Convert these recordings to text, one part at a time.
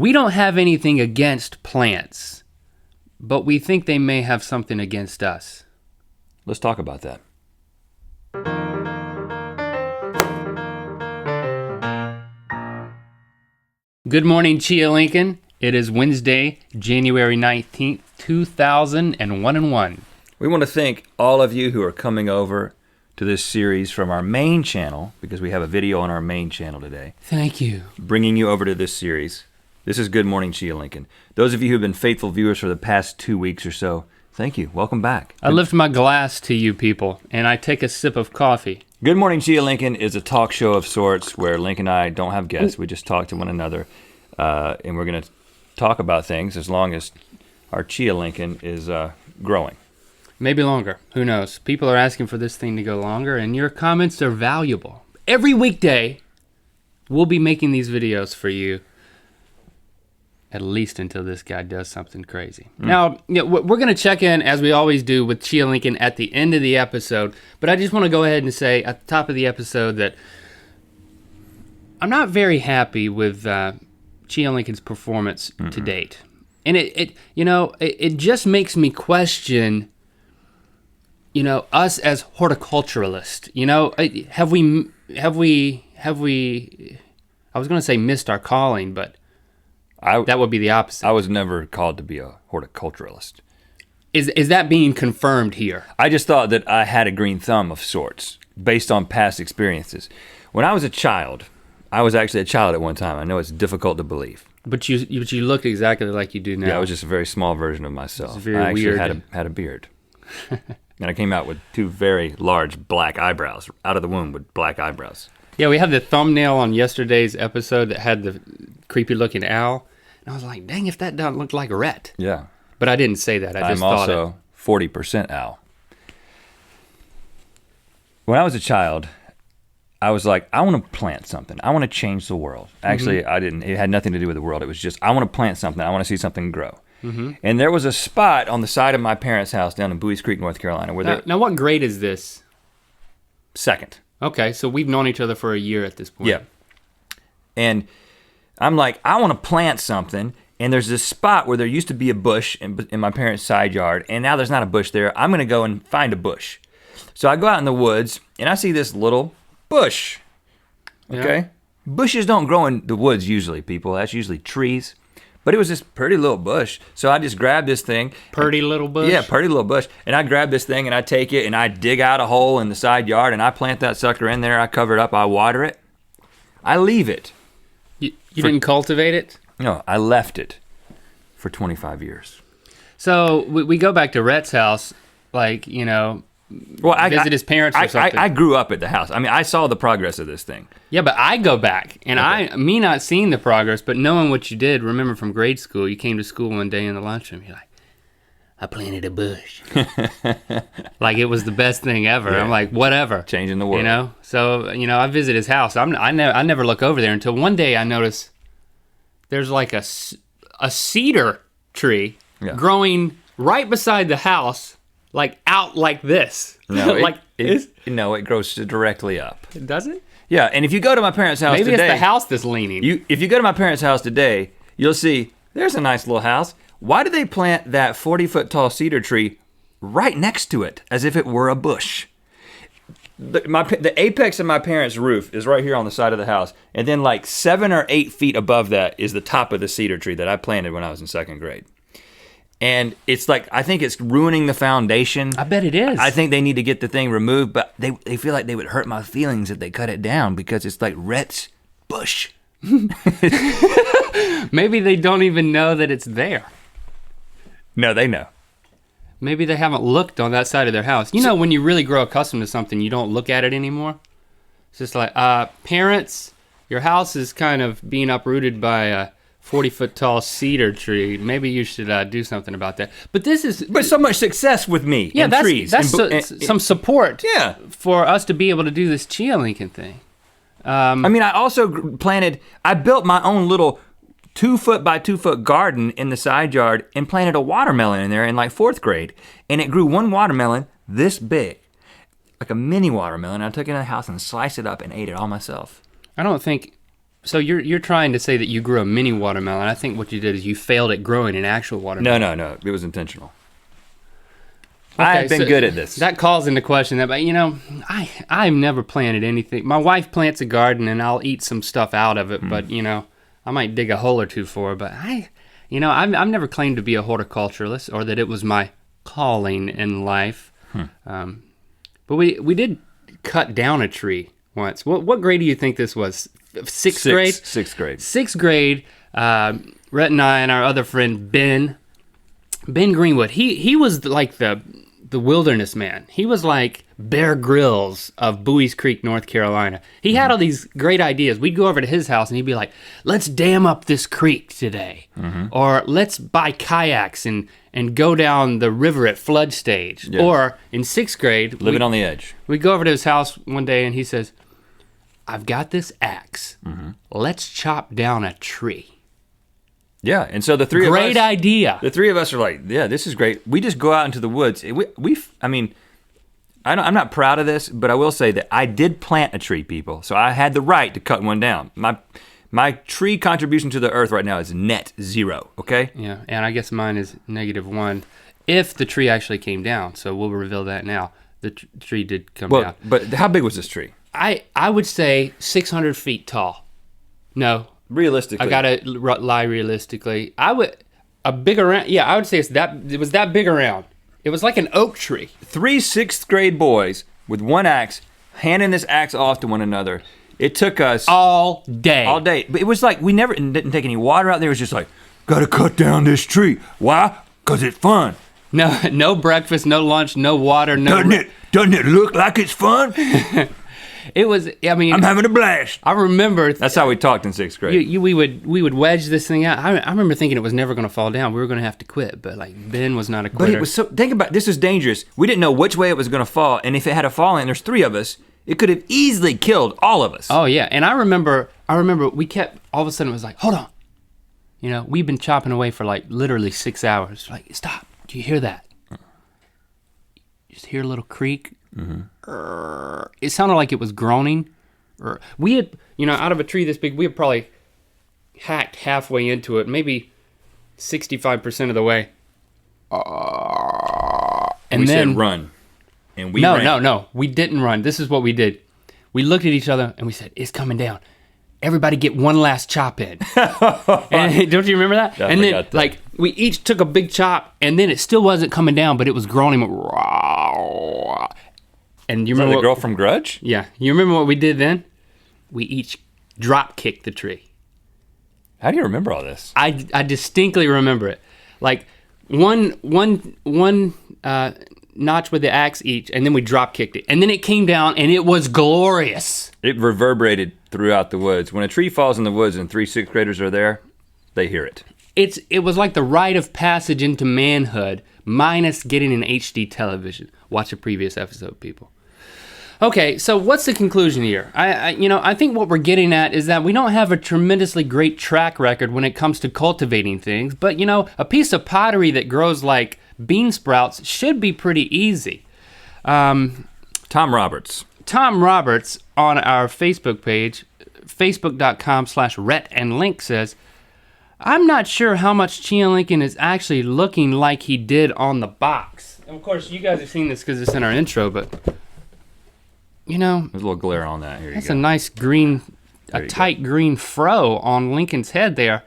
We don't have anything against plants, but we think they may have something against us. Let's talk about that. Good morning, Chia Lincoln. It is Wednesday, January 19th, 2001. We want to thank all of you who are coming over to this series from our main channel, because we have a video on our main channel today. Thank you. Bringing you over to this series. This is Good Morning Chia Lincoln. Those of you who have been faithful viewers for the past 2 weeks or so, thank you. Welcome back. I lift my glass to you people, and I take a sip of coffee. Good Morning Chia Lincoln is a talk show of sorts where Link and I don't have guests. We just talk to one another, and we're going to talk about things as long as our Chia Lincoln is growing. Maybe longer. Who knows? People are asking for this thing to go longer, and your comments are valuable. Every weekday, we'll be making these videos for you, at least until this guy does something crazy. Now, we're going to check in, as we always do, with Chia Lincoln at the end of the episode, but I just want to go ahead and say at the top of the episode that I'm not very happy with Chia Lincoln's performance to date. And it just makes me question, us as horticulturalists. Have we I was going to say missed our calling, but that would be the opposite. I was never called to be a horticulturalist. Is that being confirmed here? I just thought that I had a green thumb of sorts based on past experiences. When I was a child, I was actually a child at one time. I know it's difficult to believe. But you look exactly like you do now. Yeah, I was just a very small version of myself. It's very I actually weird. had a beard. And I came out with 2 very large black eyebrows, out of the womb with black eyebrows. Yeah, we have the thumbnail on yesterday's episode that had the creepy looking owl. And I was like, dang, if that doesn't look like Rhett. Yeah. But I didn't say that. I just thought it. I'm also 40% owl. When I was a child, I was like, I want to plant something. I want to change the world. Actually, I didn't. It had nothing to do with the world. It was just, I want to plant something. I want to see something grow. And there was a spot on the side of my parents' house down in Bowie's Creek, North Carolina, where Now, what grade is this? Second. Okay, so we've known each other for a year at this point. Yeah. And I'm like, I want to plant something, and there's this spot where there used to be a bush in my parents' side yard, and now there's not a bush there. I'm gonna go and find a bush. So I go out in the woods, and I see this little bush, okay? Yeah. Bushes don't grow in the woods usually, people. That's usually trees. But it was this pretty little bush, so I just grabbed this thing. Pretty little bush? Yeah, pretty little bush. And I grab this thing, and I take it, and I dig out a hole in the side yard, and I plant that sucker in there. I cover it up. I water it. I leave it. You didn't cultivate it? No, I left it for 25 years. So we go back to Rhett's house, visit his parents or something. I grew up at the house. I mean, I saw the progress of this thing. Yeah, but I go back, and me not seeing the progress, but knowing what you did, remember from grade school, you came to school one day in the lunchroom, you're like, I planted a bush. Like it was the best thing ever. Yeah. I'm like, whatever. Changing the world. So, I visit his house. I never look over there until one day I notice there's like a cedar tree growing right beside the house, like out like this. No, it grows directly up. It doesn't? Yeah, and if you go to my parents' house Maybe today, it's the house that's leaning. If you go to my parents' house today, you'll see there's a nice little house. Why did they plant that 40-foot tall cedar tree right next to it, as if it were a bush? The apex of my parents' roof is right here on the side of the house, and then like 7 or 8 feet above that is the top of the cedar tree that I planted when I was in 2nd grade. And it's like, I think it's ruining the foundation. I bet it is. I think they need to get the thing removed, but they feel like they would hurt my feelings if they cut it down because it's like Rhett's bush. Maybe they don't even know that it's there. No, they know. Maybe they haven't looked on that side of their house. When you really grow accustomed to something, you don't look at it anymore. It's just like, parents, your house is kind of being uprooted by a 40-foot tall cedar tree. Maybe you should do something about that. But so much success with me and trees. That's some support for us to be able to do this Chia Lincoln thing. I also I built my own little 2-foot by 2-foot garden in the side yard and planted a watermelon in there in like 4th grade. And it grew one watermelon this big, like a mini watermelon. I took it in the house and sliced it up and ate it all myself. I don't think So you're trying to say that you grew a mini watermelon. I think what you did is you failed at growing an actual watermelon. No. It was intentional. Okay, I've been good at this. That calls into question that, but I've never planted anything. My wife plants a garden and I'll eat some stuff out of it, but I might dig a hole or two for her. But I've never claimed to be a horticulturalist or that it was my calling in life. But we did cut down a tree once. What grade do you think this was? Sixth grade? Sixth grade. Sixth grade. Rhett and I and our other friend Ben Greenwood. He was like the wilderness man. He was like Bear Grylls of Bowie's Creek, North Carolina. He had all these great ideas. We'd go over to his house and he'd be like, let's dam up this creek today. Or let's buy kayaks and go down the river at flood stage. Yeah. Or in sixth grade, living on the edge. We go over to his house one day and he says, I've got this axe. Let's chop down a tree. Yeah, and so the three of us... Great idea. The three of us are like, yeah, this is great. We just go out into the woods. I'm not proud of this, but I will say that I did plant a tree, people. So I had the right to cut one down. My tree contribution to the earth right now is net 0, okay? Yeah, and I guess mine is -1 if the tree actually came down. So we'll reveal that now. The tree did come down. But how big was this tree? I would say 600 feet tall. No. Realistically. I gotta lie realistically. I would say it was that big around. It was like an oak tree. 3 sixth grade boys with one axe, handing this axe off to one another. It took us all day. But it was like we didn't take any water out there. It was just like, gotta cut down this tree. Why? Because it's fun. No breakfast, no lunch, no water, no. Doesn't it look like it's fun? It was. I'm having a blast. I remember. That's how we talked in sixth grade. We would wedge this thing out. I remember thinking it was never going to fall down. We were going to have to quit, but like Ben was not a quitter. But it was so. Think about this is dangerous. We didn't know which way it was going to fall, and if it had fallen, there's 3 of us. It could have easily killed all of us. Oh yeah, and I remember we kept all of a sudden it was like, hold on, we've been chopping away for like literally 6 hours. Like, stop! Do you hear that? You just hear a little creak. It sounded like it was groaning. We had, out of a tree this big, we had probably hacked halfway into it, maybe 65% of the way. And we then said run, and we ran. No, we didn't run. This is what we did. We looked at each other and we said, "It's coming down. Everybody get one last chop in." And don't you remember that? And then like we each took a big chop, and then it still wasn't coming down, but it was groaning. And you remember the girl from Grudge? Yeah. You remember what we did then? We each drop kicked the tree. How do you remember all this? I distinctly remember it. Like one notch with the axe each, and then we drop kicked it. And then it came down and it was glorious. It reverberated throughout the woods. When a tree falls in the woods and 3 sixth graders are there, they hear it. It was like the rite of passage into manhood, minus getting an HD television. Watch a previous episode, people. Okay, so what's the conclusion here? I think what we're getting at is that we don't have a tremendously great track record when it comes to cultivating things, but a piece of pottery that grows like bean sprouts should be pretty easy. Tom Roberts on our Facebook page, facebook.com/Rhett and Link says, I'm not sure how much Chia Lincoln is actually looking like he did on the box. And of course, you guys have seen this because it's in our intro, but there's a little glare on that. Here that's you go. A nice green, tight green fro on Lincoln's head there.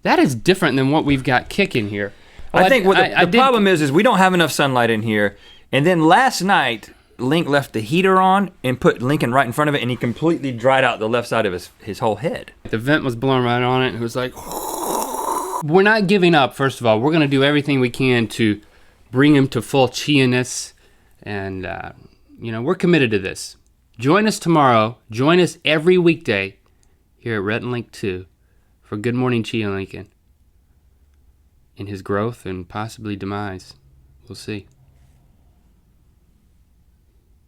That is different than what we've got kicking here. Well, I think the problem is we don't have enough sunlight in here. And then last night, Link left the heater on and put Lincoln right in front of it, and he completely dried out the left side of his whole head. The vent was blowing right on it, and it was like... We're not giving up, first of all. We're going to do everything we can to bring him to full Chia-ness, and, we're committed to this. Join us tomorrow. Join us every weekday here at Rhett and Link 2 for Good Morning Chia Lincoln in his growth and possibly demise. We'll see.